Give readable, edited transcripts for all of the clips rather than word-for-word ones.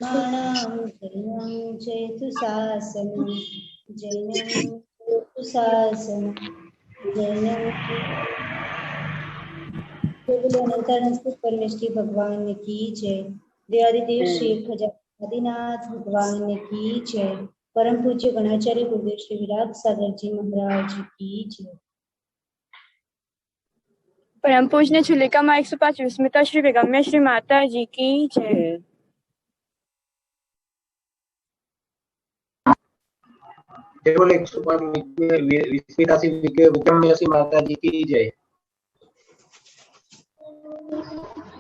माणां जैनं चेतु शासनं जैनं चेतु शासनं जैनं अनंतानंद परमेश्वरी भगवान की जय। दयादिदेव श्री खजानाधिनाथ भगवान की जय। परम पूज्य गणाचार्य गुरुदेव श्री विराट सागर जी महाराज की जय। परम पूजनीय चुलिका माँ 105 स्मिता श्री बेगम्या श्री माता जी की जय। टेबल 105 विस्मिता श्री बेगम्या श्री माता जी की जय।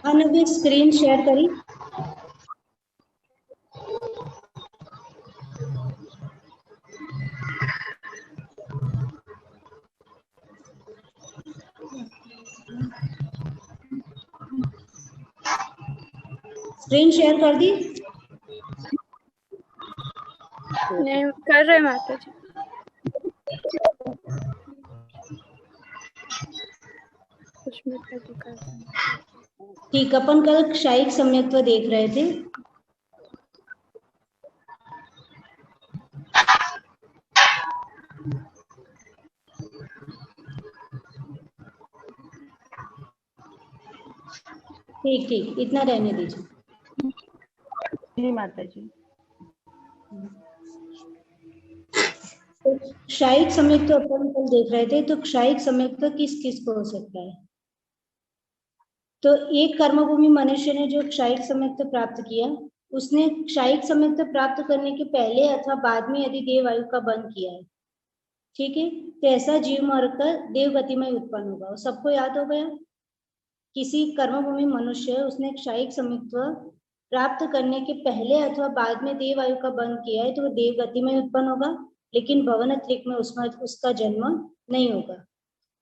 अभी स्क्रीन शेयर करी। स्क्रीन शेयर कर दी? नहीं कर रहे माता जी। ठीक, अपन कल क्षायिक सम्यक्त्व देख रहे थे। ठीक ठीक, इतना रहने दीजिए। जी माता जी। तो क्षायिक सम्यक्त्व अपन कल देख रहे थे। तो क्षायिक सम्यक्त्व किस किस को हो सकता है? तो एक कर्मभूमि मनुष्य ने जो क्षायिक सम्यक्त्व प्राप्त किया, उसने क्षायिक सम्यक्त्व प्राप्त करने के पहले अथवा बाद में यदि देव आयु का बंध किया है, ठीक है, तो ऐसा जीव मरकर देवगति में उत्पन्न होगा। सबको याद हो गया? किसी कर्मभूमि मनुष्य उसने क्षायिक सम्यक्त्व प्राप्त करने के पहले अथवा बाद में देव आयु का बंध किया है तो वो देवगति में उत्पन्न होगा, लेकिन भवनत्रिक में उसका जन्म नहीं होगा।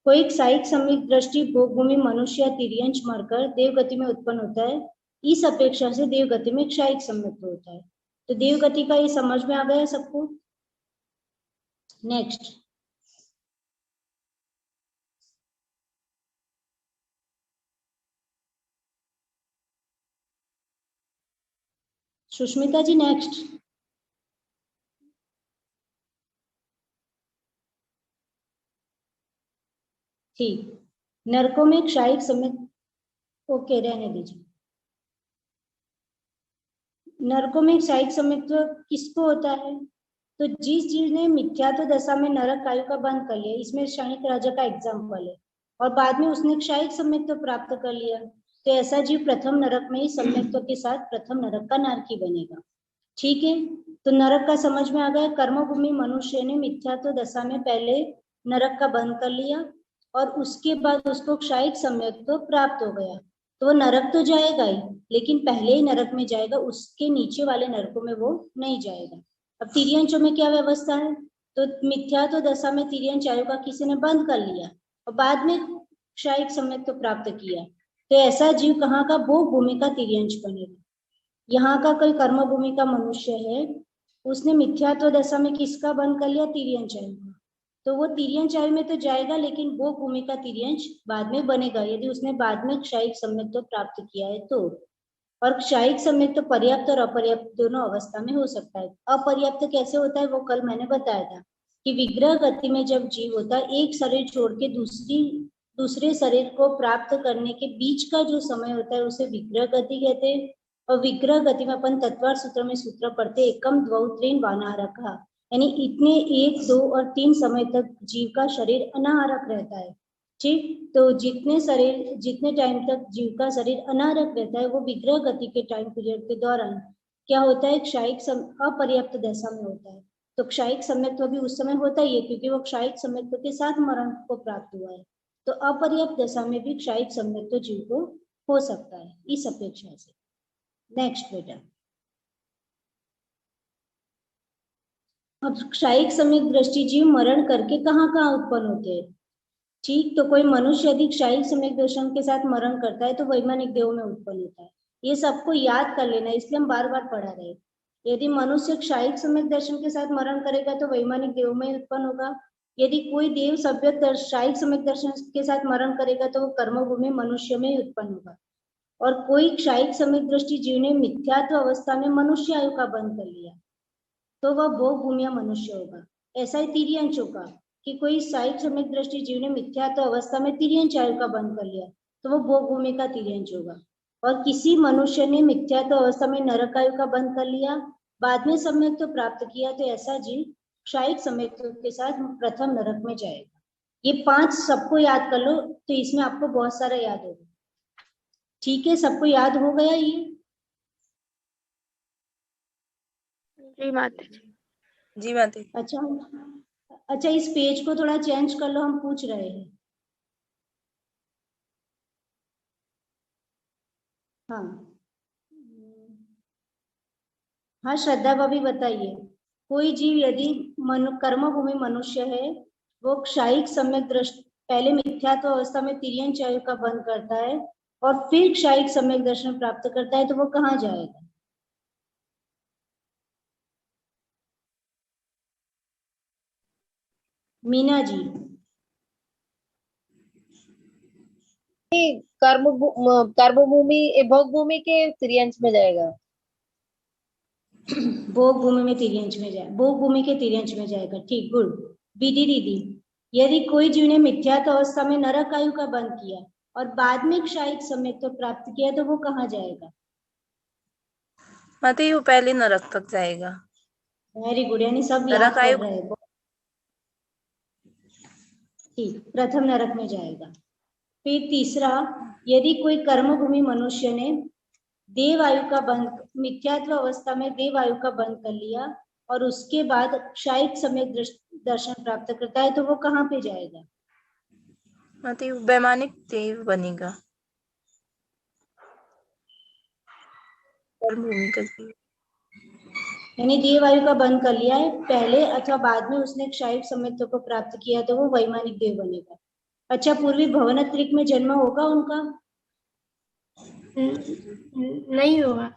कोई क्षायिक सम्यक दृष्टि भोगभूमि मनुष्य या तिर्यंच मरकर देवगति में उत्पन्न होता है, इस अपेक्षा से देवगति में क्षायिक सम्यक्त्व होता है। तो देवगति का ये समझ में आ गया सबको? नेक्स्ट, सुष्मिता जी नेक्स्ट। ठीक, नरकों में क्षायिक सम्यक्त्व, ओके रहने दीजिए। नरकों में क्षायिक सम्यक्त्व किसको होता है? तो जिस जीव ने मिथ्यात्व दशा में नरक आयु का बंध कर लिया, इसमें क्षणिक राजा का एग्जाम्पल है, और बाद में उसने क्षायिक सम्यक्त्व प्राप्त कर लिया, तो ऐसा जीव प्रथम नरक में ही सम्यक्त्व के साथ प्रथम नरक का नारकी बनेगा। ठीक है, तो नरक का समझ में आ गया। कर्मभूमि मनुष्य ने मिथ्यात्व दशा में पहले नरक का बंध कर लिया और उसके बाद उसको क्षायिक सम्यक्त्व प्राप्त हो गया, तो वो नरक तो जाएगा ही, लेकिन पहले ही नरक में जाएगा, उसके नीचे वाले नरकों में वो नहीं जाएगा। अब तिर्यंचों में क्या व्यवस्था है? तो मिथ्यात्व दशा में तिर्यंच आयु का किसी ने बंद कर लिया और बाद में क्षायिक सम्यक्त्व प्राप्त किया, तो ऐसा जीव कहाँ का? भोग भूमि का तिर्यंच बनेगा। यहाँ का कोई कर्म भूमि का मनुष्य है, उसने मिथ्यात्व दशा में किसका बंद कर लिया? तिर्यंच आयु का, तो वो तिर्यंच आयु में तो जाएगा, लेकिन भोग भूमि का तिर्यंच बाद में बनेगा, यदि उसने बाद में क्षायिक सम्यक्त्व प्राप्त किया है तो। और क्षायिक सम्यक्त्व पर्याप्त और अपर्याप्त दोनों अवस्था में हो सकता है। अपर्याप्त कैसे होता है वो कल मैंने बताया था कि विग्रह गति में जब जीव होता है, एक शरीर छोड़ के दूसरे शरीर को प्राप्त करने के बीच का जो समय होता है उसे विग्रह गति कहते हैं। और विग्रह गति में अपन तत्वार सूत्र में सूत्र पढ़ते एकम द्वौ त्रीन वानाहारकः, यानी इतने 1, 2 और 3 समय तक जीव का शरीर अनाहारक रहता है। ठीक, तो जितने टाइम तक जीव का शरीर अनारक रहता है वो विग्रह गति के टाइम पीरियड के दौरान क्या होता है? क्षायिक अपर्याप्त दशा में होता है। तो क्षायिक सम्यक्त्व भी उस समय होता ही है, क्योंकि वो क्षायिक सम्यक्त्व के साथ मरण को प्राप्त हुआ है। तो अपर्याप्त दशा में भी क्षायिक सम्यक्त्व जीव को हो सकता है इस अपेक्षा से। नेक्स्ट बेटा, अब क्षायिक सम्यक दृष्टि जीव मरण करके कहाँ कहाँ उत्पन्न होते हैं? ठीक, तो कोई मनुष्य यदि क्षायिक सम्यक दर्शन के साथ मरण करता है तो वैमानिक देहों में उत्पन्न होता है। ये सबको याद कर लेना, इसलिए हम बार बार पढ़ा रहे। यदि मनुष्य क्षायिक सम्यक दर्शन के साथ मरण करेगा तो वैमानिक देहों में उत्पन्न होगा। यदि कोई देव सभ्य क्षायिक सम्यक दर्शन के साथ मरण करेगा तो वो कर्मभूमि मनुष्य में उत्पन्न होगा। और कोई क्षयिक सम्यक दृष्टि जीव ने मिथ्यात्व अवस्था में मनुष्य आयु का बंध कर लिया तो वह भोग भूमि मनुष्य होगा। ऐसा ही तिर्यंश होगा कि कोई क्षयिक सम्यक दृष्टि जीव ने मिथ्यात्व अवस्था में तिर्यंश आयु का बंध कर लिया तो वह भोग भूमि का तिर्यंश होगा। और किसी मनुष्य ने मिथ्यात्व अवस्था में नरक आयु का बंध कर लिया, बाद में सम्यक तो प्राप्त किया, तो ऐसा जीव क्षयिक सम्यक के साथ प्रथम नरक में जाएगा। ये 5 सबको याद कर लो तो इसमें आपको बहुत सारा याद होगा। ठीक है, सबको याद हो गया ये? जी माता जी। जी माता जी। अच्छा, इस पेज को थोड़ा चेंज कर लो, हम पूछ रहे हैं। हाँ श्रद्धा भाभी बताइए। कोई जीव यदि कर्म भूमि मनुष्य है, वो क्षयिक सम्यक दृष्टि पहले मिथ्यात्व अवस्था में तिर्यंश आयु का बंध करता है और फिर क्षयिक सम्यक दर्शन प्राप्त करता है, तो वो कहाँ जाएगा? मीना जी। कर्म भूमि भोग भूमि के तिर्यंश में जाएगा। भोग भूमि में तिर्यंश में जाए, भोग भूमि के तिर्यंश में जाएगा। ठीक, गुड। विधि दीदी, यदि कोई जीव ने मिथ्यात्व अवस्था में नरक आयु का बंध किया और बाद में क्षयिक सम्यक तो प्राप्त किया, तो वो कहाँ जाएगा? माता जी वो पहले नरक तक जाएगा। वेरी गुड, यानी सब याद कर रहे हैं। ठीक, प्रथम नरक में जाएगा। फिर तीसरा, यदि कोई कर्म भूमि मनुष्य ने देव आयु का बंध, मिथ्यात्व अवस्था में देव आयु का बंध कर लिया और उसके बाद क्षयिक सम्यक दर्शन प्राप्त करता है, तो वो कहाँ पे जाएगा? माता जी वैमानिक देव बनेगा। कर्म भूमि का जीव यानी देव आयु का बंध कर लिया है पहले अथवा बाद में उसने क्षयिक सम्यक को प्राप्त किया, तो वो वैमानिक देव बनेगा। अच्छा, पूर्वी भवनत्रिक में जन्म होगा उनका? नहीं होगा।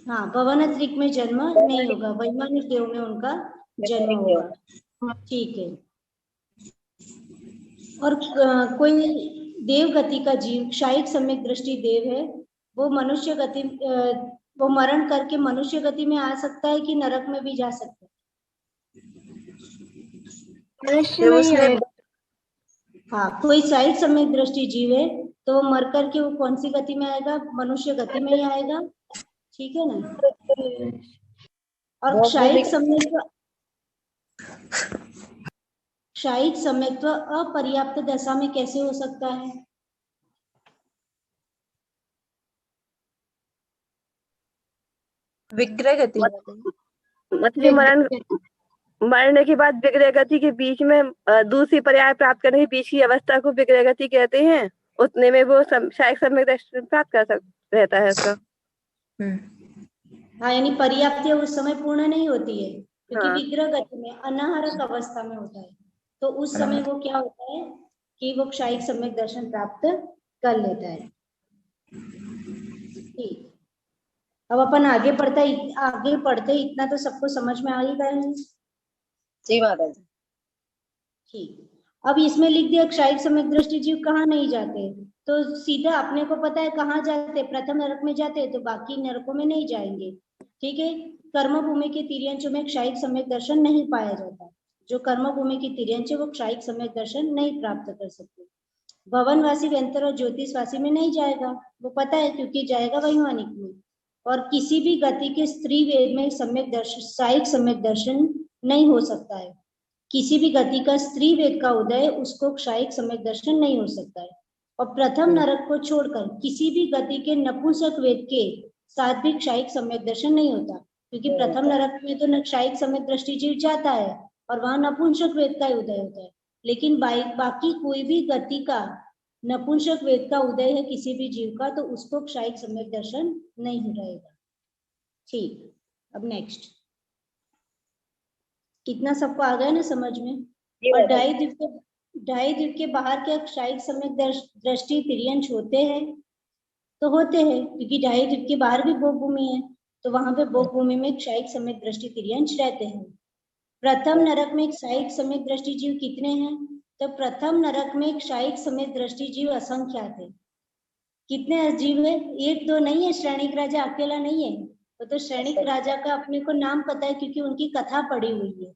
हाँ, भवनत्रिक में जन्म नहीं होगा, वैमानिक देव में उनका जन्म होगा। ठीक है। और कोई देव गति का जीव क्षयिक सम्यक दृष्टि देव है, वो मनुष्य गति, वो मरण करके मनुष्य गति में आ सकता है कि नरक में भी जा सकता है? मनुष्य नहीं आएगा। हाँ, कोई क्षयिक सम्यक दृष्टि जीव है तो वो मर करके वो कौन सी गति में आएगा? मनुष्य गति में ही आएगा। ठीक है ना? और क्षयिक सम्यक्त्व अपर्याप्त दशा में कैसे हो सकता है? विग्रह गति। मतलब मरने के बाद विग्रह गति के बीच में दूसरी पर्याय प्राप्त करने के बीच की अवस्था को विग्रह गति कहते हैं। उतने में वो क्षयिक सम्यक दर्शन प्राप्त कर सकता रहता है उसका। हाँ, यानी पर्याप्ति उस समय पूर्ण नहीं होती है, क्योंकि विग्रह गति में अनाहरक अवस्था में होता है, तो उस समय वो क्या होता है कि वो क्षयिक सम्यक दर्शन प्राप्त कर लेता है। ठीक, अब अपन आगे पढ़ते इतना तो सबको समझ में आ ही गया है। जी माता जी। ठीक, अब इसमें लिख दिया क्षयिक सम्यक दृष्टि जीव कहाँ नहीं जाते, तो सीधा अपने को पता है कहाँ जाते, प्रथम नरक में जाते, तो बाकी नरकों में नहीं जाएंगे। ठीक है, कर्म भूमि के तिर्यंशों में क्षयिक सम्यक दर्शन नहीं पाया जाता। जो कर्म भूमि की तिर्यंश है वो क्षयिक सम्यक दर्शन नहीं प्राप्त कर सकते। भवनवासी, व्यंतर और ज्योतिषवासी में नहीं जाएगा, वो पता है, क्योंकि जाएगा वैमानिक में। और किसी भी गति के स्त्री वेद में सम्यक दर्शन, क्षयिक सम्यक दर्शन नहीं हो सकता है। किसी भी गति का स्त्री वेद का उदय, उसको क्षयिक सम्यक दर्शन नहीं हो सकता है। और प्रथम नरक को छोड़कर किसी भी गति के नपुंसक वेद के साथ भी क्षयिक सम्यक दर्शन नहीं होता, क्योंकि प्रथम नरक में तो क्षयिक सम्यक दृष्टि जीव जाता है और वहां नपुंसक वेद का उदय होता है। लेकिन बाकी कोई भी गति का नपुंसक वेद का उदय है किसी भी जीव का, तो उसको क्षयिक सम्यक दर्शन नहीं रहेगा। ठीक, अब नेक्स्ट, कितना सबको आ गया ना समझ में? और ढाई द्वीप के बाहर के क्षयिक सम्यक दृष्टि तिर्यंश होते हैं, तो होते हैं, क्योंकि ढाई द्वीप के बाहर भी भोग भूमि है, तो वहां पे भोग भूमि में क्षयिक सम्यक दृष्टि तिर्यंश रहते हैं। प्रथम नरक में क्षयिक सम्यक दृष्टि जीव कितने हैं? तो प्रथम नरक में क्षयिक सम्यक दृष्टि जीव असंख्यात है। कितने जीव है? एक दो नहीं है, श्रेणिक राजा अकेला नहीं है। तो श्रेणिक राजा का अपने को नाम पता है क्योंकि उनकी कथा पड़ी हुई है।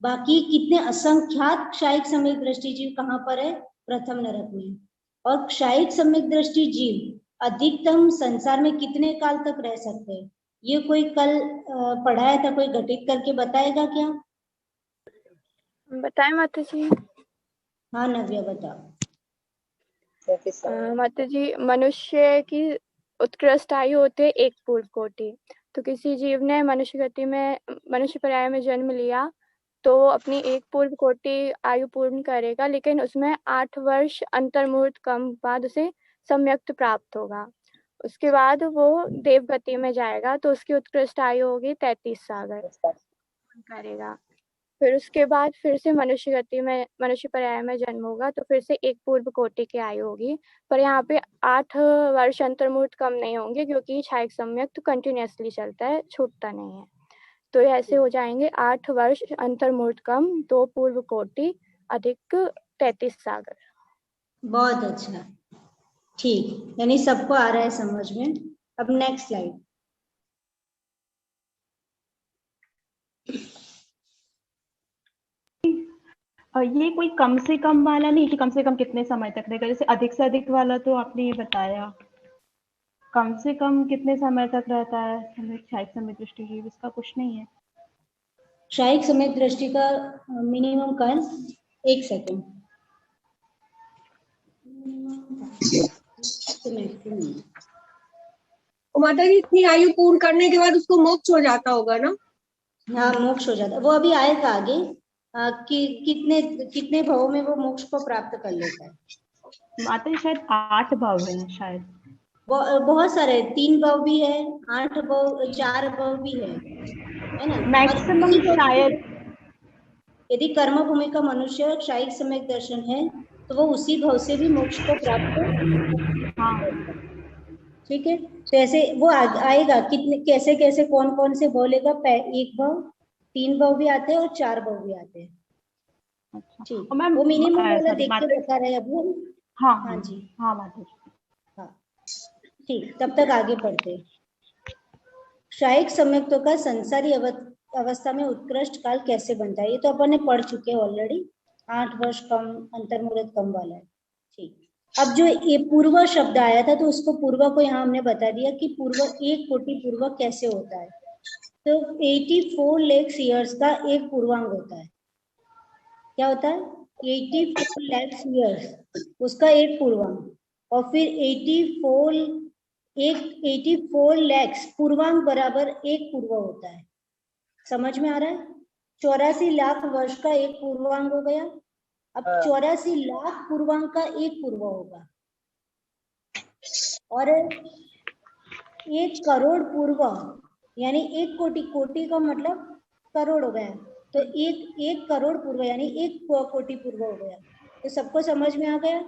बाकी कितने असंख्यात क्षायिक सम्यक दृष्टि जीव कहाँ पर है? प्रथम नरक में। और क्षायिक सम्यक दृष्टि जीव अधिकतम संसार में कितने काल तक रह सकते हैं? ये कोई कल पढ़ाया था, कोई घटित करके बताएगा क्या? बताएं माता जी। हाँ नव्या बताओ। माता जी, मनुष्य की उत्कृष्ट आयु होते एक पूर्व कोटि। तो किसी जीव ने मनुष्य पर्याय में जन्म लिया तो अपनी एक पूर्व कोटि आयु पूर्ण करेगा, लेकिन उसमें 8 वर्ष अंतर्मुहूर्त कम बाद उसे सम्यक्त प्राप्त होगा। उसके बाद वो देवगति में जाएगा तो उसकी उत्कृष्ट आयु होगी 33 सागर करेगा। फिर उसके बाद फिर से मनुष्य पर्याय में जन्म होगा तो फिर से एक पूर्व कोटि की आयु होगी। पर यहाँ पे 8 वर्ष अंतर्मुहूर्त कम नहीं होंगे क्योंकि क्षायिक सम्यक तो कंटिन्यूअसली चलता है, छूटता नहीं है। तो ऐसे हो जाएंगे 8 वर्ष अंतर्मुहूर्त कम 2 पूर्व कोटि अधिक 33 सागर। बहुत अच्छा, ठीक, यानी सबको आ रहा है समझ में। अब नेक्स्ट स्लाइड। ये कोई कम से कम वाला नहीं कि कम से कम कितने समय तक रहेगा, जैसे अधिक से अधिक वाला तो आपने ये बताया। कम से कम कितने समय तक रहता है क्षायिक सम्यक दृष्टि जीव? इसका कुछ नहीं है। क्षायिक सम्यक दृष्टि का मिनिमम काल 1 सेकेंड। माता जी, इतनी आयु पूर्ण करने के बाद उसको मोक्ष हो जाता होगा ना? हाँ मोक्ष हो जाता है, वो अभी आएगा आगे कि कितने भावों में वो मोक्ष को प्राप्त कर लेता है। माता जी शायद 8 भाव है शायद। बहुत सारे 3 भाव भी है, 8 भाव, 4 भाव भी है ना। मैक्सिमम शायद यदि कर्म भूमि का मनुष्य क्षायिक सम्यक दर्शन है तो वो उसी भाव से भी मोक्ष को प्राप्त। हाँ ठीक है, तो ऐसे वो आएगा कितने कैसे कैसे कौन कौन से भाव लेगा। 1 भाव, 3 भाव भी आते हैं और 4 भाव भी आते हैं। अच्छा ठीक, वो मिनिमम वाला देख के बता रहे हैं अब। हाँ हाँ जी, हाँ माता जी, हाँ ठीक, तब तक आगे पढ़ते। क्षायिक सम्यक्तों का संसारी अवस्था में उत्कृष्ट काल कैसे बनता है, ये तो अपन ने पढ़ चुके हैं ऑलरेडी। 8 वर्ष कम अंतर्मुहूर्त कम वाला है। ठीक, अब जो ये पूर्व शब्द आया था तो उसको पूर्व को यहाँ हमने बता दिया कि पूर्व 1 कोटि पूर्व कैसे होता है। तो 84 लाख ईयर्स का एक पूर्वांग होता है। क्या होता है? 84 लाख ईयर्स उसका एक पूर्वांग, और फिर 84 लाख पूर्वांग बराबर एक पूर्व होता है। समझ में आ रहा है? 84 लाख वर्ष का एक पूर्वांग हो गया। अब 84 लाख पूर्वांग का एक पूर्व होगा, और 1 करोड़ पूर्व यानी 1 कोटि, कोटि का मतलब करोड़ हो गया, तो 1 करोड़ पूर्व यानी 1 कोटि पूर्व हो गया। तो सबको समझ में आ गया?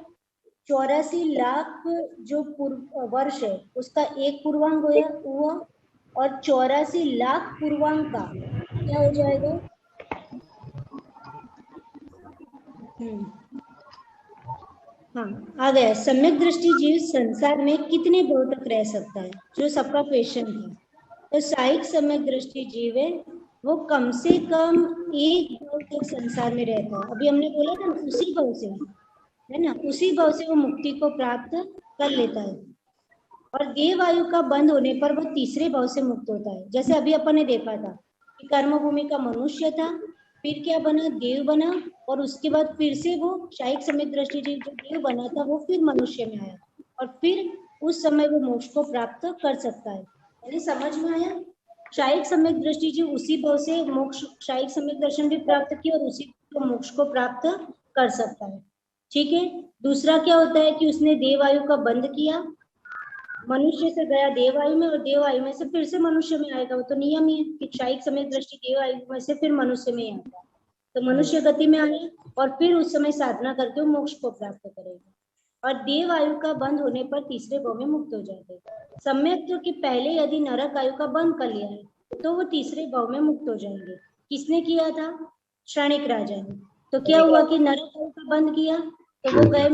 84 लाख जो वर्ष है उसका एक पूर्वांग हुआ, और 84 लाख पूर्वांग का क्या हो जाएगा? हाँ आ गया। सम्यक दृष्टि जीव संसार में कितने भाव तक रह सकता है, जो सबका क्वेश्चन था। तो क्षायिक सम्यक दृष्टि जीव है वो कम से कम 1 भाव तक संसार में रहता है। अभी हमने बोला था उसी भाव से, है ना, उसी भाव से वो मुक्ति को प्राप्त कर लेता है। और देव आयु का बंद होने पर वो तीसरे भाव से मुक्त होता है। जैसे अभी अपन ने देखा था कि कर्म भूमि का मनुष्य था, फिर क्या बना? देव बना, और उसके बाद फिर से वो क्षायिक सम्यक दृष्टि जीव जो देव बना था वो फिर मनुष्य में आया, और फिर उस समय वो मोक्ष को प्राप्त कर सकता है। यानी समझ में आया? क्षायिक सम्यक दृष्टि जीव उसी भाव से मोक्ष, क्षायिक सम्यक दर्शन भी प्राप्त किया और उसी को मोक्ष को प्राप्त कर सकता है। ठीक है, दूसरा क्या होता है कि उसने देव आयु का बंद किया, मनुष्य से गया देव आयु में, और देव आयु में से फिर से मनुष्य में आएगा। वो तो नियम ही है कि क्षायिक सम्यक दृष्टि देव आयु में से फिर मनुष्य में आता है। तो मनुष्य गति में आए और फिर उस समय साधना करके वो मोक्ष को प्राप्त करेगा, और देव आयु का बंद होने पर तीसरे भाव में मुक्त हो जाते। सम्यक जो कि पहले यदि नरक आयु का बंद कर लिया है तो वो तीसरे भाव में मुक्त हो जाएंगे। किसने किया था? क्षणिक राजा ने। तो क्या हुआ कि नरक आयु का बंद किया तो वो गए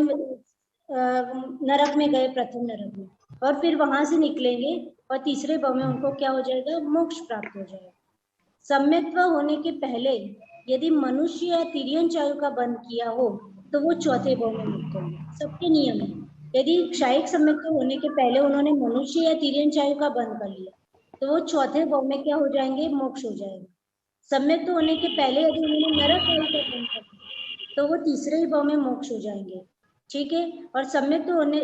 नरक में गए, प्रथम नरक में, और फिर वहां से निकलेंगे और तीसरे भाव में उनको क्या हो जाएगा, मोक्ष प्राप्त हो जाएगा। सम्यक्त्व होने के पहले यदि मनुष्य या तिर्यंच आयु का बंध किया हो तो वो चौथे भाव में मुक्त होंगे, सबके नियम है। यदि क्षयिक सम्यक्त्व होने के पहले उन्होंने मनुष्य या तिर्यंच आयु का बंध कर लिया तो वो चौथे भाव में क्या हो जाएंगे, मोक्ष हो जाएगा। सम्यक्त्व होने के पहले यदि उन्होंने नरक आयु का बंध कर लिया तो वो तीसरे ही भाव में मोक्ष हो जाएंगे, ठीक है। और सम्यक्त्व होने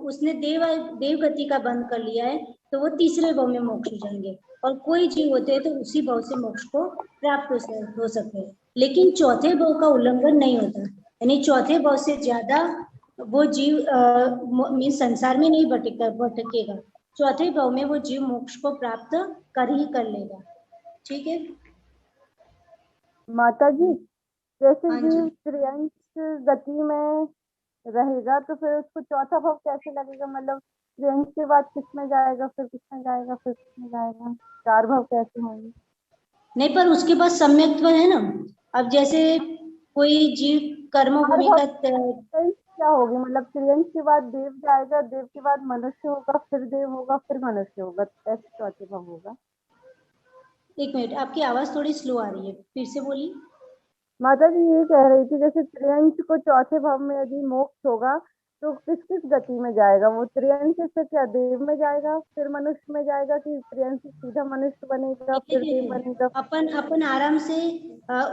उसने देव गति का बंध कर लिया है तो वो तीसरे भाव में मोक्ष हो जाएंगे। और कोई जीव होते हैं तो उसी भाव से मोक्ष को प्राप्त हो सकते हैं, लेकिन चौथे भाव का उल्लंघन नहीं होता, यानी चौथे भाव से ज्यादा वो जीव संसार में नहीं भटकेगा, चौथे भाव में वो जीव मोक्ष को प्राप्त कर लेगा, ठीक है माता जी। जैसे हाँ जी। जीव त्रियंच गति में रहेगा तो फिर उसको चौथा भाव कैसे लगेगा, मतलब त्रियंच के बाद किस में जाएगा, फिर किस में जाएगा, फिर किस में जाएगा, चार भाव कैसे होंगे? नहीं, पर उसके पास सम्यक्त्व है ना। अब जैसे कोई जीव कर्म भूमि का क्या होगी, मतलब त्रियंच के बाद देव जाएगा, देव के बाद मनुष्य होगा, फिर देव होगा, फिर मनुष्य होगा, ऐसे चौथे भाव होगा। एक मिनट, आपकी आवाज थोड़ी स्लो आ रही है, फिर से बोलिए। माता जी ये कह रही थी जैसे त्रियंच को चौथे भाव में यदि मोक्ष होगा तो किस किस गति में जाएगा, वो त्रियंच से क्या देव में जाएगा, फिर मनुष्य में जाएगा, कि त्रियंच से सीधा मनुष्य बनेगा फिर देव बनेगा? अपन आराम से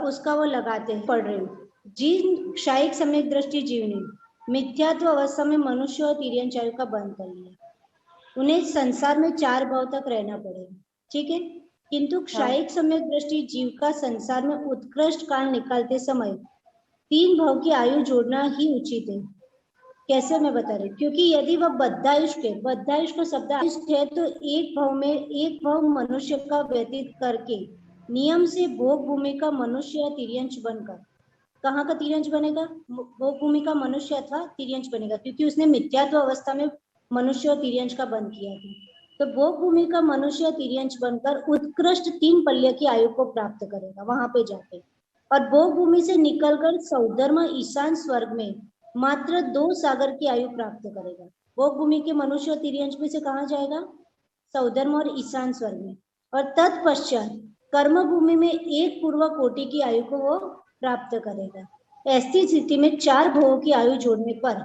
उसका वो लगाते हैं, पढ़ रहे हो। जिन क्षयिक सम्यक दृष्टि जीव ने मिथ्यात्व अवस्था में मनुष्य और तिर्यंच आयु का बंध कर लिया, उन्हें संसार में चार भाव तक रहना पड़ेगा, ठीक है। किंतु क्षयिक सम्यक दृष्टि जीव का संसार में उत्कृष्ट काल निकालते समय 3 भाव की आयु जोड़ना ही उचित है। कैसे मैं बता रही हूँ, क्योंकि यदि वह बद्धायुष का शब्द है तो एक भाव मनुष्य का व्यतीत करके नियम से भोग भूमि का मनुष्य या तिर्यंच बनकर, कहाँ का तिर्यंच बनेगा, भोग भूमि का मनुष्य अथवा तिर्यंच बनेगा, क्योंकि उसने मिथ्यात्व अवस्था में मनुष्य और तिर्यंच का बंध किया था। तो भोग भूमि का मनुष्य तिर्यंच बनकर उत्कृष्ट 3 पल्य की आयु को प्राप्त करेगा वहां पे जाके, और भोग भूमि से निकलकर सौधर्म ईशान स्वर्ग में मात्र 2 सागर की आयु प्राप्त करेगा। भोग भूमि के मनुष्य और तिर्यंच में से कहाँ जाएगा, सौधर्म और ईशान स्वर्ग में, और तत्पश्चात कर्म भूमि में 1 पूर्व कोटि की आयु को वो प्राप्त करेगा। ऐसी स्थिति में 4 भावों की आयु जोड़ने पर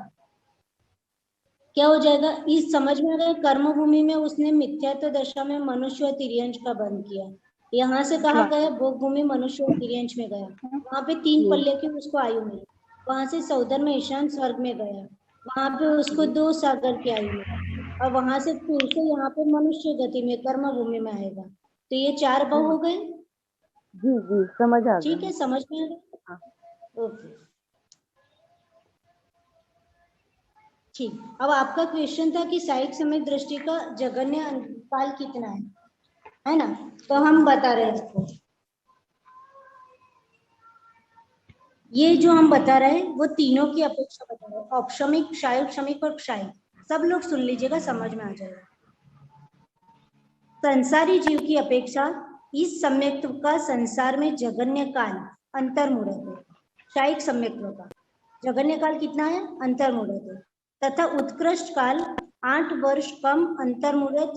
क्या हो जाएगा, इस समझ में आ गया। कर्म भूमि में उसने मिथ्यात्व दशा में मनुष्य और तिर्यंच का बंध किया, यहाँ से कहा गया भोग भूमि मनुष्य और तिर्यंच में गया, वहां पे 3 पल्ले की उसको आयु मिली, वहां से सौधर्म ईशान स्वर्ग में गया, वहां पे उसको 2 सागर की आयु मिली, और वहां से फिर से यहाँ पे मनुष्य गति में कर्म भूमि में आएगा। तो ये 4 भाव हो गए। जी जी समझ आ गया। ठीक है, समझ में आ गया। ओके ठीक। अब आपका क्वेश्चन था कि क्षयिक सम्यक दृष्टि का जगन्य काल कितना है ना, तो हम बता रहे हैं इसको। ये जो हम बता रहे हैं वो तीनों की अपेक्षा बता रहे हैं, औपशमिक, क्षयिक, क्षमिक और क्षयिक। सब लोग सुन लीजिएगा, समझ में आ जाएगा। संसारी जीव की अपेक्षा इस सम्यक्त्व का संसार में जगन्य काल अंतर्मुहूर्त है। क्षयिक सम्यक्त्व का जगन्य काल कितना है, अंतर्मुहूर्त है, तथा उत्कृष्ट काल 8 वर्ष कम अंतर्मुहूर्त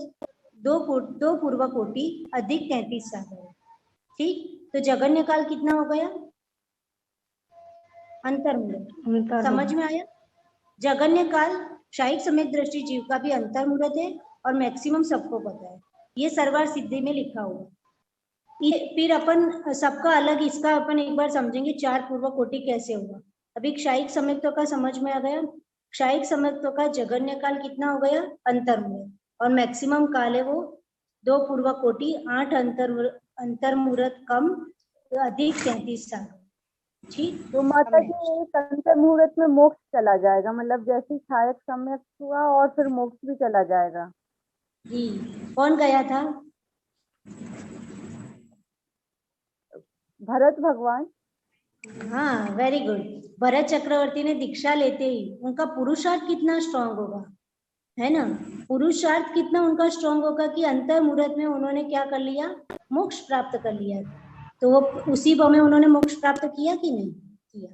2 पूर्व कोटि अधिक 33 सागर है। ठीक, तो जगन्य काल कितना हो गया, अंतर्मुहूर्त। समझ में आया। जगन्य काल क्षयिक सम्यक दृष्टि जीव का भी अंतर्मुहूर्त है और मैक्सिमम सबको पता है, ये सर्वार सिद्धि में लिखा हुआ। फिर अपन सबका अलग, इसका अपन एक बार समझेंगे 4 पूर्व कोटि कैसे हुआ। अभी क्षयिक सम्यक्त्व का समझ में आ गया। क्षयिक सम्यक्त्व का जगन्य काल कितना हो गया, अंतर्मुहूर्त, और मैक्सिमम काल है वो 2 पूर्व कोटि 8 अंतर्मुहूर्त कम अधिक 33 साल। ठीक, तो माता जी एक अंतर्मुहूर्त में मोक्ष चला जाएगा, मतलब जैसे क्षयिक सम्यक हुआ और फिर मोक्ष भी चला जाएगा। जी, कौन गया था, भरत भगवान। हाँ वेरी गुड। भरत चक्रवर्ती ने दीक्षा लेते ही उनका पुरुषार्थ कितना स्ट्रांग होगा, है ना। पुरुषार्थ कितना उनका स्ट्रांग होगा कि अंतर्मुहूर्त में उन्होंने क्या कर लिया, मोक्ष प्राप्त कर लिया। तो वो उसी भाव में उन्होंने मोक्ष प्राप्त किया कि नहीं किया।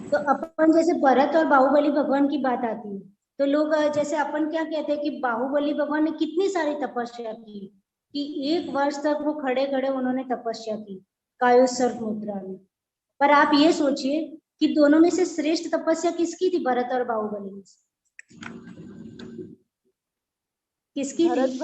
तो अपन जैसे भरत और बाहुबली भगवान की बात आती है, तो लोग जैसे अपन क्या कहते हैं कि बाहुबली भगवान ने कितनी सारी तपस्या की, कि 1 वर्ष तक वो खड़े खड़े उन्होंने तपस्या की कायोत्सर्ग मुद्रा में। पर आप ये सोचिए कि दोनों में से श्रेष्ठ तपस्या किसकी थी, भरत और बाहुबली में से किसकी भरत थी?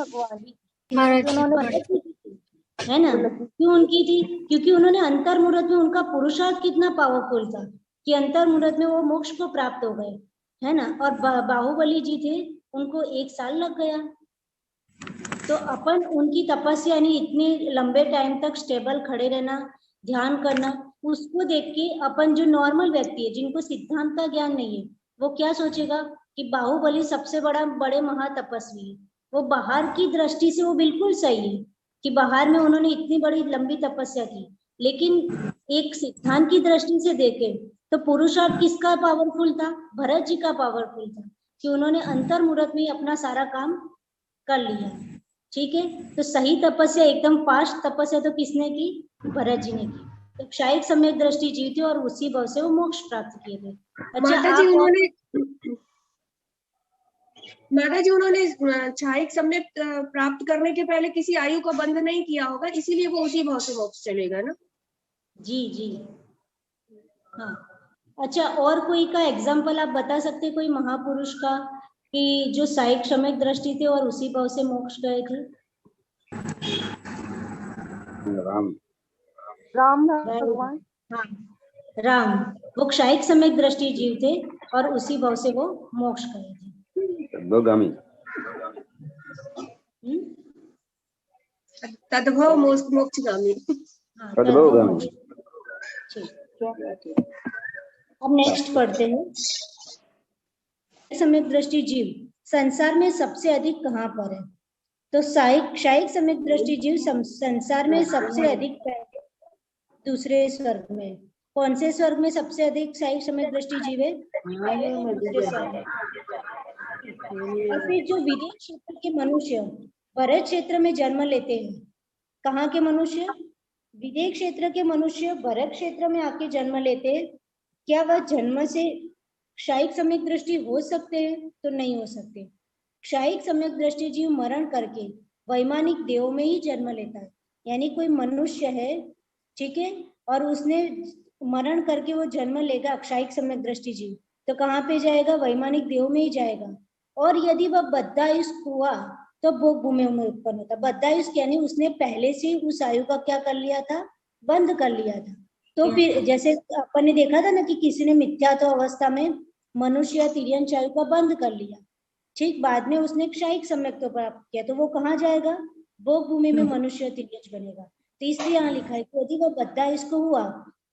भगवान भरत की थी, है ना? क्यों उनकी थी? क्योंकि उन्होंने अंतर मुहूर्त में, उनका पुरुषार्थ कितना पावरफुल था कि अंतर मुहूर्त में वो मोक्ष को प्राप्त हो गए, है ना? और बाहुबली जी थे, उनको 1 साल लग गया। तो अपन उनकी तपस्या यानी इतने लंबे टाइम तक स्टेबल खड़े रहना, ध्यान करना, उसको देख के अपन जो नॉर्मल व्यक्ति है, जिनको सिद्धांत का ज्ञान नहीं है, वो क्या सोचेगा कि बाहुबली सबसे बड़े महातपस्वी है। वो बाहर की दृष्टि से वो बिल्कुल सही है कि बाहर में उन्होंने इतनी बड़ी लंबी तपस्या की, लेकिन एक सिद्धांत की दृष्टि से देखे तो पुरुषार्थ किसका पावरफुल था? भरत जी का पावरफुल था, कि उन्होंने अंतर मुहूर्त में ही अपना सारा काम कर लिया। ठीक है, तो सही तपस्या, एकदम फास्ट तपस्या तो किसने की? भरत जी ने की। तो क्षायिक सम्यक दृष्टि जीव थे और उसी भाव से वो मोक्ष प्राप्त किए थे। अच्छा, माता जी उन्होंने क्षायिक सम्यक प्राप्त करने के पहले किसी आयु का बंध नहीं किया होगा, इसीलिए वो उसी भाव से मोक्ष चलेगा ना। जी जी हाँ। अच्छा, और कोई का एग्जाम्पल आप बता सकते, कोई महापुरुष का कि जो क्षायिक सम्यक दृष्टि थे और उसी भाव से मोक्ष गए थे? राम भगवान। हाँ, राम, वो क्षायिक सम्यक दृष्टि जीव थे और उसी भाव से वो मोक्ष गए थे। तद्भव मोक्षगामी। अब नेक्स्ट पढ़ते हैं, सम्यक दृष्टि जीव संसार में सबसे अधिक कहाँ पर है? तो क्षायिक सम्यक दृष्टि जीव संसार में सबसे अधिक दूसरे स्वर्ग में। कौन से स्वर्ग में सबसे अधिक क्षायिक सम्यक दृष्टि जीव है? दूसरे स्वर्ग में। और फिर जो विदेश क्षेत्र के मनुष्य भरत क्षेत्र में जन्म लेते हैं, कहाँ के मनुष्य? विदेश क्षेत्र के मनुष्य भरत क्षेत्र में आके जन्म लेते हैं, क्या वह जन्म से क्षायिक सम्यक दृष्टि हो सकते हैं? तो नहीं हो सकते। क्षायिक सम्यक दृष्टि जीव मरण करके वैमानिक देव में ही जन्म लेता है। यानी कोई मनुष्य है, ठीक है, और उसने मरण करके वो जन्म लेगा क्षायिक सम्यक दृष्टि जीव, तो कहाँ पे जाएगा? वैमानिक देव में ही जाएगा। और यदि वह बद्धायुष्क हुआ तो भोग भूमि में उत्पन्न होता। बद्धायुष्क यानी उसने पहले से उस आयु का क्या कर लिया था? बंद कर लिया था। तो फिर जैसे अपन ने देखा था ना कि किसी ने मिथ्यात्व अवस्था में मनुष्य या तिर्यंश आयु का बंद कर लिया, ठीक, बाद में उसने क्षायिक सम्यक प्राप्त किया, तो वो कहाँ जाएगा? भोग भूमि में मनुष्य तिर्यंश बनेगा। तो इसलिए यहाँ लिखा है कि यदि वो बद्धायुष्क हुआ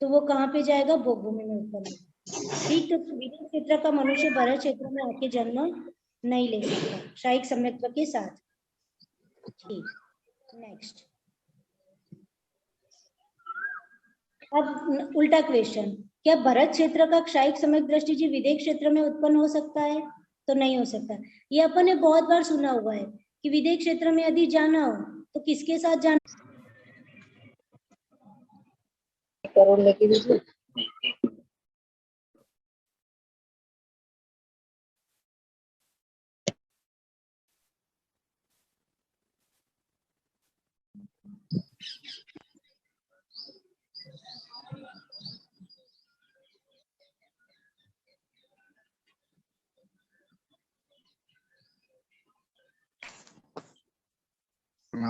तो वो कहाँ पे जाएगा? भोग भूमि में उत्पन्न होगा। ठीक, तो विदेश क्षेत्र का मनुष्य भरत क्षेत्र में आके जन्म नहीं ले सकता क्षायिक सम्यक्त्व के साथ। ठीक, नेक्स्ट। अब उल्टा क्वेश्चन, क्या भरत क्षेत्र का क्षायिक सम्यक दृष्टि जी विदेश क्षेत्र में उत्पन्न हो सकता है? तो नहीं हो सकता। ये अपन ने बहुत बार सुना हुआ है कि विदेश क्षेत्र में यदि जाना हो तो किसके साथ जाना? करोड़ लेके दीजिए।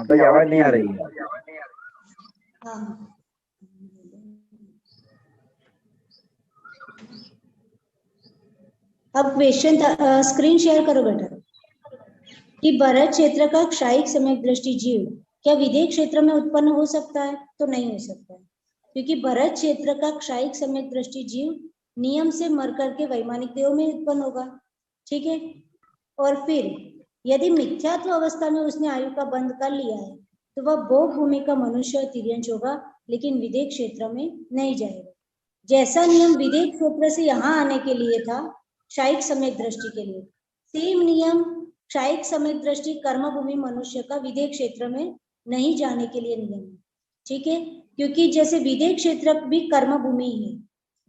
तो आवाज नहीं आ रही है। हाँ, अब क्वेश्चन स्क्रीन शेयर करो बेटा, कि भरत क्षेत्र का क्षायिक सम्यक दृष्टि जीव क्या विदेश क्षेत्र में उत्पन्न हो सकता है? तो नहीं हो सकता है, क्योंकि भरत क्षेत्र का क्षायिक सम्यक दृष्टि जीव नियम से मर करके वैमानिक देव में उत्पन्न होगा। ठीक है, और फिर यदि मिथ्यात्व अवस्था में उसने आयु का बंध कर लिया है तो वह भोग भूमि का मनुष्य तिर्यंश होगा, लेकिन विदेश क्षेत्र में नहीं जाएगा। जैसा नियम विदेश क्षेत्र से यहाँ आने के लिए था क्षायिक सम्यक दृष्टि के लिए, सेम नियम क्षायिक सम्यक दृष्टि कर्मभूमि मनुष्य का विदेश क्षेत्र में नहीं जाने के लिए नियम है। ठीक है, क्योंकि जैसे विदेश क्षेत्र भी कर्मभूमि है,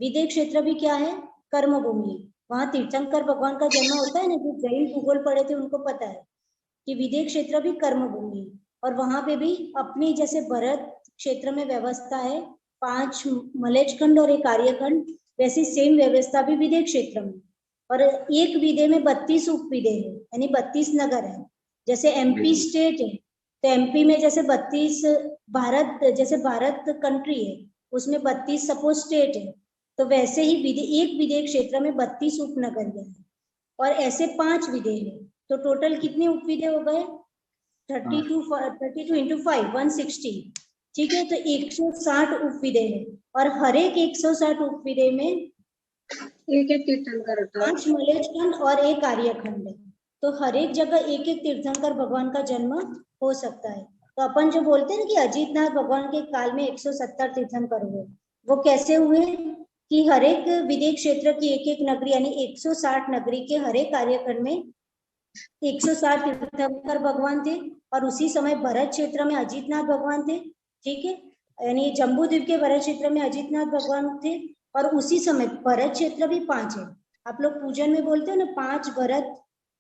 विदेह क्षेत्र भी क्या है, कर्म भूमि है। वहां तीर्थंकर भगवान का जन्म होता है ना, जो जैन भूगोल पढ़े थे उनको पता है कि विदेह क्षेत्र भी कर्म भूमि है। और वहां पे भी अपनी जैसे भरत क्षेत्र में व्यवस्था है 5 मलेच्छ खंड और 1 आर्यखंड, वैसी सेम व्यवस्था भी विदेह क्षेत्र में। और एक विदेह में 32 उपविदेह है, यानी 32 नगर है। जैसे एमपी स्टेट है तो एमपी में जैसे 32, भारत जैसे भारत कंट्री है उसमें 32 सपोज स्टेट है, तो वैसे ही एक विदेह क्षेत्र में 32 उपनगरियां हैं और ऐसे 5 विदेह है। तो टोटल कितने उपविदेह हो गए, 32 इंटू 5 160। ठीक है, तो 160 उपविदेह है और हर एक 160 उपविदेह में एक एक तीर्थंकर होता है। 5 मलेच्छ खंड और 1 आर्यखंड है। तो हर एक जगह एक एक तीर्थंकर भगवान का जन्म हो सकता है। तो अपन जो बोलते हैं ना कि अजीतनाथ भगवान के काल में 170 तीर्थंकर हुए, वो कैसे हुए कि हर एक विदेह क्षेत्र की एक एक नगरी यानी 160 नगरी के हर एक कार्यखंड में 160 तीर्थंकर भगवान थे। और उसी समय भरत क्षेत्र में अजीतनाथ भगवान थे। ठीक है, यानी जम्बू द्वीप के भरत क्षेत्र में अजीतनाथ भगवान थे और उसी समय भरत क्षेत्र भी 5 है। आप लोग पूजन में बोलते हो ना 5 भरत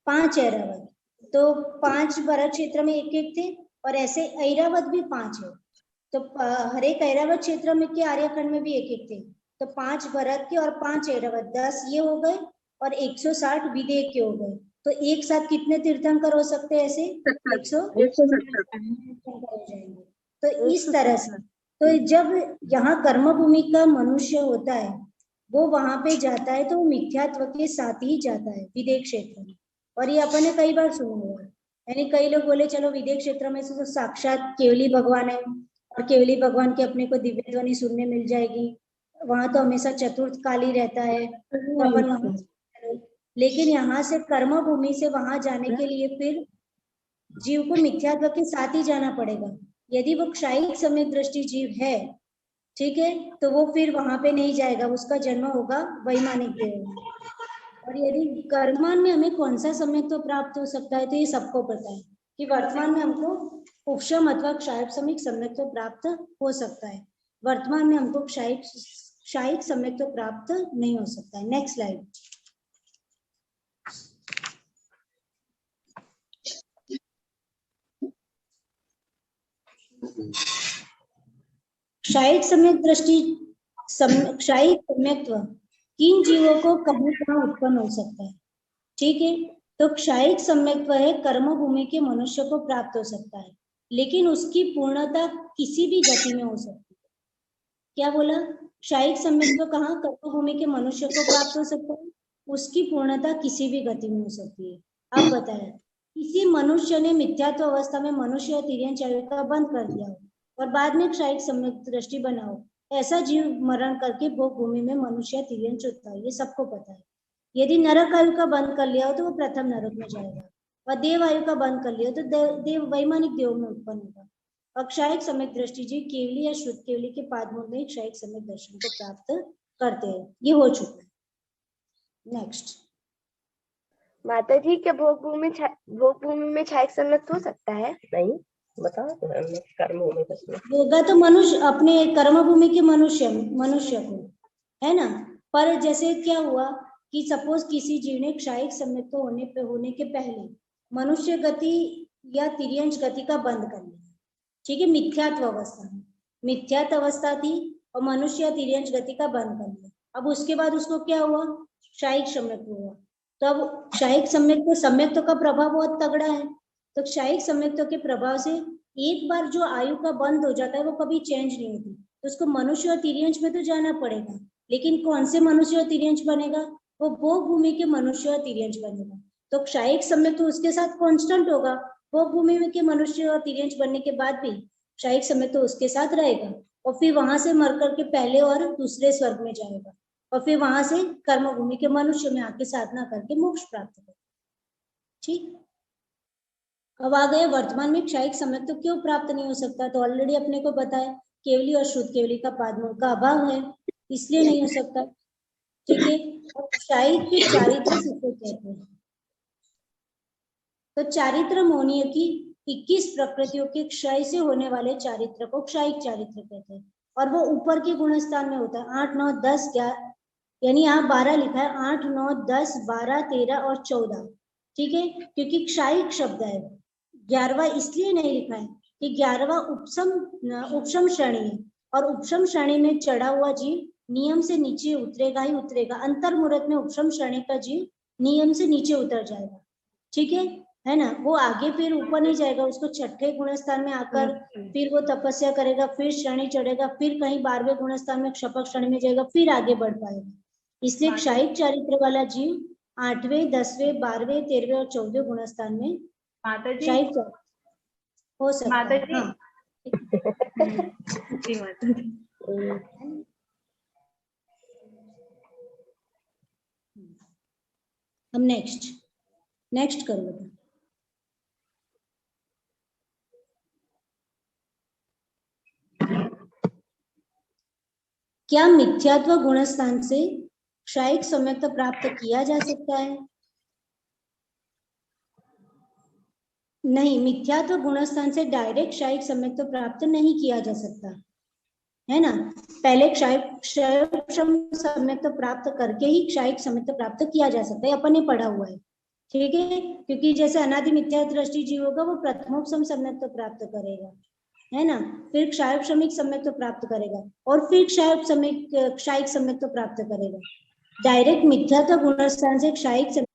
5 ऐरावत, तो 5 भरत क्षेत्र में एक एक थे और ऐसे ऐरावत भी 5 है। तो हर एक ऐरावत क्षेत्र में के आर्यखंड में भी एक एक थे, तो 5 भरत के और 5 ऐरावत 10 ये हो गए और 160 विदेह के हो गए। तो एक साथ कितने तीर्थंकर हो सकते हैं ऐसे, 170 हो जाएंगे। तो इस तरह से तो जब यहाँ कर्म भूमि का मनुष्य होता है वो वहां पे जाता है तो वो मिथ्यात्व के साथ ही जाता है विदेह क्षेत्र में। और ये अपन ने कई बार सुना हुआ है, यानी कई लोग बोले चलो विदेह क्षेत्र में से तो साक्षात केवली भगवान है और केवली भगवान की अपने को दिव्य ध्वनि सुनने मिल जाएगी, वहां तो हमेशा चतुर्थ काल ही रहता है तो अपन वहां। लेकिन यहाँ से कर्म भूमि से वहां जाने के लिए फिर जीव को मिथ्यात्व के साथ ही जाना पड़ेगा। यदि वो क्षायिक सम्यक दृष्टि जीव है, ठीक है, तो वो फिर वहां पे नहीं जाएगा, उसका जन्म होगा वैमानिक देह में। और यदि कर्मान में हमें कौन सा सम्यक तो प्राप्त हो सकता है, तो ये सबको पता है कि वर्तमान में हमको उपशम अथवा क्षायिक सम्यक तो प्राप्त हो सकता है। वर्तमान में हमको क्षायिक सम्यक तो प्राप्त नहीं हो सकता है। Next slide. क्षायिक सम्यक दृष्टि क्षायिक सम्यक्त्व किन जीवों को कहीं कहाँ उत्पन्न हो सकता है। ठीक है, तो क्षायिक सम्यक्त्व है कर्म भूमि के मनुष्य को प्राप्त हो सकता है, लेकिन उसकी पूर्णता किसी भी गति में हो सकती है। क्या बोला, क्षायिक सम्यक्त्व कहाँ कर्म भूमि के मनुष्य को प्राप्त हो सकता है, उसकी पूर्णता किसी भी गति में हो सकती है। अब बताया किसी मनुष्य ने मिथ्यात्व अवस्था में मनुष्य या तिर्यन आयु का बंद कर दिया हो और बाद में क्षायिक सम्यक दृष्टि बनाओ, ऐसा जीव मरण करके भोग भूमि में मनुष्य या तिर्यन होता है, ये सबको पता है। यदि नरक आयु का बंद कर लिया हो तो वो प्रथम नरक में जाएगा और देव आयु का बंद कर लिया हो तो देव वैमानिक देव में उत्पन्न होगा। और क्षायिक सम्यक दृष्टि जीव केवली या शुद्ध केवली के पादमूल में क्षायिक सम्यक दर्शन को प्राप्त करते हैं। ये हो चुका है। नेक्स्ट। माता जी, क्या भोग भूमि में क्षायिक सम्यक हो सकता है? नहीं बताओ, कर्म भूमि होगा तो मनुष्य अपने कर्म भूमि के मनुष्य को, है ना। पर जैसे क्या हुआ कि सपोज किसी जीव ने क्षायिक सम्यक तो होने के पहले मनुष्य गति या तिर्यंश गति का बंद कर लिया, ठीक है, मिथ्यात्व अवस्था में मिथ्यात्व अवस्था थी और मनुष्य या तिर्यंश गति का बंद कर लिया। अब उसके बाद उसको क्या हुआ, क्षायिक सम्यक हुआ। तो अब क्षायिक सम्यक का प्रभाव बहुत तगड़ा है, तो क्षायिक सम्यक के प्रभाव से एक बार जो आयु का बंद हो जाता है वो कभी चेंज नहीं होती, तो उसको मनुष्य और तिर्यंश में तो जाना पड़ेगा। लेकिन कौन से मनुष्य और तिर्यंश बनेगा, वो भोग भूमि के मनुष्य और तिर्यंश बनेगा। तो क्षायिक सम्यक तो उसके साथ कांस्टेंट होगा, भोग भूमि के मनुष्य और तिर्यंश बनने के बाद भी क्षायिक सम्यक तो उसके साथ रहेगा और फिर वहां से मर करके पहले और दूसरे स्वर्ग में जाएगा और फिर वहां से कर्म भूमि के मनुष्य में आके साधना करके मोक्ष प्राप्त करेगा। ठीक, अब आ गए वर्तमान में क्षायिक सम्यक तो क्यों प्राप्त नहीं हो सकता, तो ऑलरेडी अपने को पता है केवली और शुद्ध केवली का पादमूल का अभाव है, इसलिए नहीं हो सकता। ठीक है, और क्षायिक के चारित्र किसे कहते हैं, तो चारित्र मोनिय की 21 प्रकृतियों के क्षय से होने वाले चारित्र को क्षायिक चारित्र कहते हैं। और वो ऊपर के गुणस्थान में होता है 8, 9, 10, 11, यानी यहाँ 12 लिखा है, 8, 9, 10, 12, 13 और 14, ठीक है, क्योंकि क्षायिक शब्द है। 11वां इसलिए नहीं लिखा है कि 11वां उपशम श्रेणी है, और उपशम श्रेणी में चढ़ा हुआ जीव नियम से नीचे उतरेगा ही उतरेगा। अंतर्मुहूर्त में उपशम श्रेणी का जीव नियम से नीचे उतर जाएगा, ठीक है ना, वो आगे फिर ऊपर नहीं जाएगा, उसको छठे गुणस्थान में आकर फिर वो तपस्या करेगा, फिर श्रेणी चढ़ेगा, फिर कहीं 12वें गुणस्थान में क्षपक श्रेणी में जाएगा, फिर आगे बढ़ पाएगा। इसलिए क्षायिक चारित्र वाला जीव 8वें, 10वें, 12वें, 13वें और 14वें गुणस्थान में क्षायिक हो सकता है। हाँ। हम नेक्स्ट करो बेटा। क्या मिथ्यात्व गुणस्थान से क्षायिक सम्यक्त प्राप्त किया जा सकता है? नहीं, मिथ्यात्व गुणस्थान से डायरेक्ट क्षायिक सम्यक्त प्राप्त नहीं किया जा सकता, है ना। पहले क्षायिक सम्यक्त प्राप्त करके ही क्षायिक सम्यक्त प्राप्त किया जा सकता है, अपन ने पढ़ा हुआ है, ठीक है। क्योंकि जैसे अनादि मिथ्या दृष्टि जीव होगा वो प्रथमोपम सम्यक्त प्राप्त करेगा, है ना, फिर क्षायोपशमिक सम्यक्त प्राप्त करेगा, और फिर क्षायिक सम्यक्त प्राप्त करेगा। डायरेक्ट मिथ्यात्व गुणस्थान से क्षायिक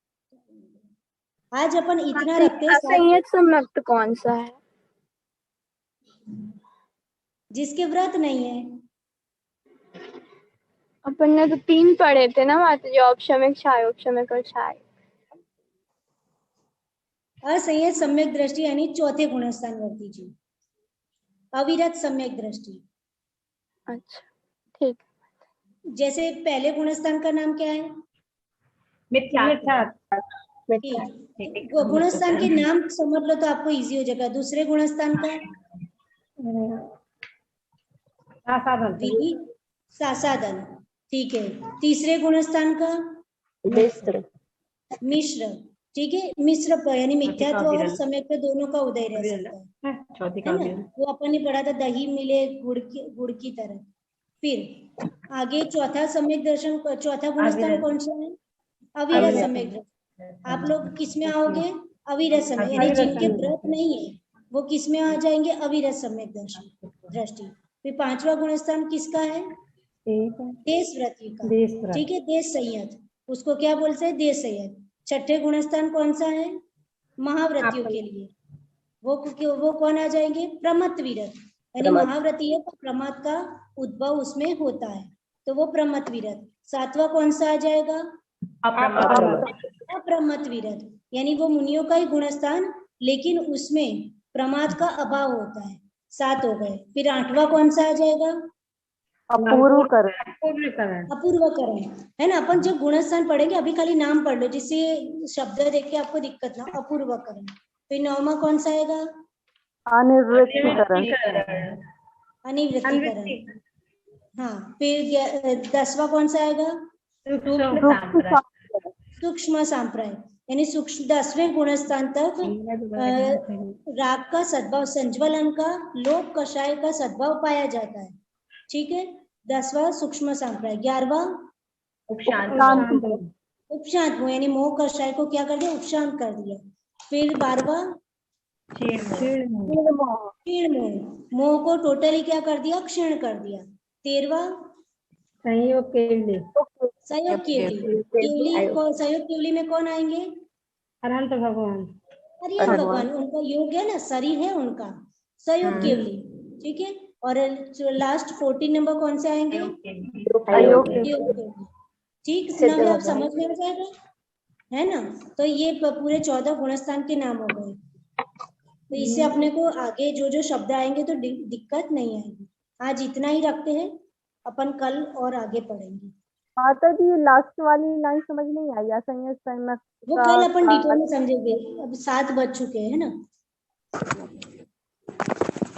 आज अपन इतना रखते हैं। असंयत सम्यक्त कौन सा है? जिसके व्रत नहीं है। अपन ने तो 3 पढ़े थे ना माता जी, औपशमिक, क्षायोपशमिक और क्षायिक। असंयत सम्यक दृष्टि यानी चौथे गुणस्थान वर्ती जी, अविरत सम्यक दृष्टि। अच्छा, ठीक। जैसे पहले गुणस्थान का नाम क्या है? गुणस्थान के नाम समझ लो तो आपको इजी हो जाएगा। दूसरे गुणस्थान का सासाधन, ठीक है। तीसरे गुणस्थान का मिश्र, ठीक है। मिश्र यानी मिथ्यात्व और सम्यक दोनों का उदय रह सकता है ना, वो अपन ने पढ़ा था, दही मिले गुड़ की तरह। फिर आगे चौथा सम्यक दर्शन, चौथा गुणस्थान कौन सा है? अविरत सम्यक दर्शन। आप लोग किस में आओगे? अविरत सम्यक, यानी जिनके व्रत नहीं है वो किस में आ जाएंगे? अविरत सम्यक दृष्टि। फिर पांचवा गुणस्थान किसका है? देश व्रती का, ठीक है, देश संयत, उसको क्या बोलते हैं? देश संयत। छठे गुणस्थान कौन सा है? महाव्रतियों के लिए वो कौन आ जाएंगे? प्रमत्त विरत, यानी महाव्रती है तो प्रमत्त का उद्भव उसमें होता है, तो वो प्रमत्त विरत। सातवां कौन सा आ जाएगा? अप्रमत्त विरत, यानी वो मुनियों का ही गुणस्थान लेकिन उसमें प्रमाद का अभाव होता है। 7 हो गए। फिर 8वां कौन सा आ जाएगा? अपूर्वकरण, है ना। अपन जब गुणस्थान पढ़ेंगे अभी खाली नाम पढ़ लो जिससे शब्द देख के आपको दिक्कत ना। अपूर्वकरण। फिर 9वां कौन सा आएगा? अनिवृत्तिकरण। हाँ, फिर 10वां कौन सा आएगा? सूक्ष्म सांप्राय, यानी सूक्ष्म 10वें गुणस्थान तक राग का सद्भाव, संज्वलन का, लोक कषाय का सद्भाव पाया जाता है, ठीक है। 10वां सूक्ष्म सांप्राय। 11वां उपशांत मोह, यानी मोह कषाय को क्या कर दिया? उपशांत कर दिया। फिर 12वां क्षीण मोह, मोह को टोटली क्या कर दिया? क्षीण कर दिया। 13वां संयोग केवली। संयोग केवली में कौन आएंगे? अरिहंत भगवान, उनका योग है ना, शरीर है उनका, संयोग केवली, ठीक है। और लास्ट 14 नंबर कौन से आएंगे? ठीक, इतना आप समझ में आ जाएगा, है ना। तो ये पूरे 14 गुणस्थान के नाम हो गए। तो इससे अपने को आगे जो जो शब्द आएंगे तो दिक्कत नहीं आएगी। आज इतना ही रखते हैं, अपन कल और आगे पढ़ेंगे। माता जी ये लास्ट वाली लाइन समझ नहीं आई, असंयत सम्यक वो कल अपन डिटेल में समझेंगे। अब 7 बज चुके हैं ना,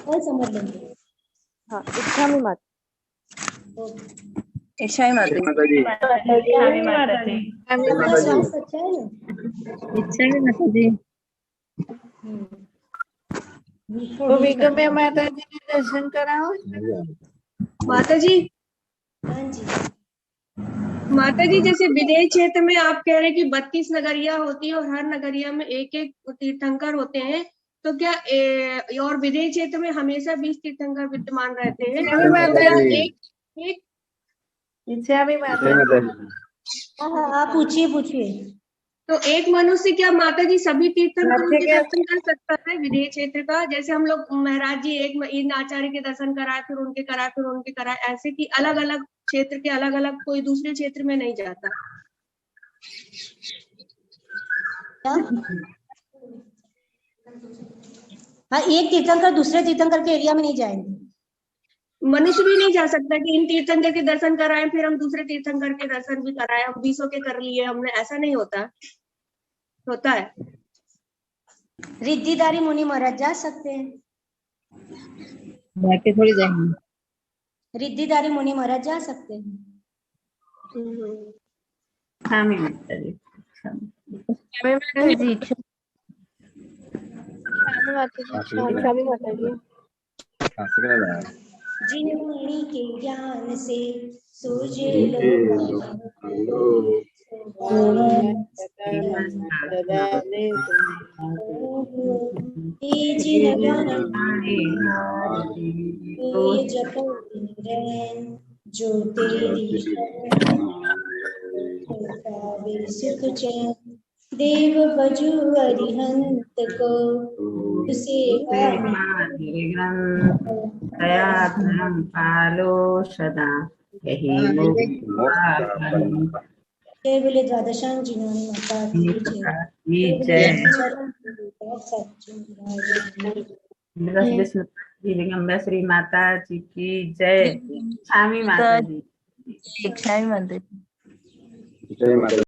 कल समझ लेंगे। हाँ, इच्छा में मत। इच्छा ही माता जी। स्वास्थ्य अच्छा है ना? इच्छा ही माता जी। तो विक्रम में माता जी ने दर्शन कराओ। माता जी, हाँ जी। माता जी जैसे विदेश क्षेत्र में आप कह रहे हैं कि 32 नगरिया होती है और हर नगरिया में एक एक तीर्थंकर होते हैं, तो क्या और विदेश क्षेत्र में हमेशा 20 तीर्थंकर विद्यमान रहते हैं? जय माता तो क्या दी। एक जय माता दी। हाँ, आप पूछिए। तो एक मनुष्य क्या माता जी सभी तीर्थंकरों के दर्शन कर सकता है विदेश क्षेत्र का? जैसे हम लोग महाराज जी एक इन आचार्य के दर्शन कराए, फिर उनके कराए, फिर उनके कराए, ऐसे कि अलग अलग क्षेत्र के अलग अलग कोई दूसरे क्षेत्र में नहीं जाता। हाँ, एक तीर्थंकर दूसरे तीर्थंकर के एरिया में नहीं जाएंगे। मनुष्य भी नहीं जा सकता कि इन तीर्थंकर के दर्शन कराएं फिर हम दूसरे तीर्थंकर के दर्शन भी कराएं, हम 20 के कर लिए हमने, ऐसा नहीं होता है। रिद्धिधारी मुनि महाराज जा सकते हैं। जाके थोड़ी जाएंगे। रिद्धिधारी मुनि महाराज जा सकते हैं। स्वामी माता जी। स्वामी माता जी। जिन मणि के ज्ञान से सूझे जो तेरी देव बजू अरिहंत को दया धर्म पालो सदा यही जय बोले द्वादशांग जिन्होंने माता की जय। जय। दिगंबर श्री माता जी की जय। स्वामी माता जी। स्वामी माता जी। जय माता।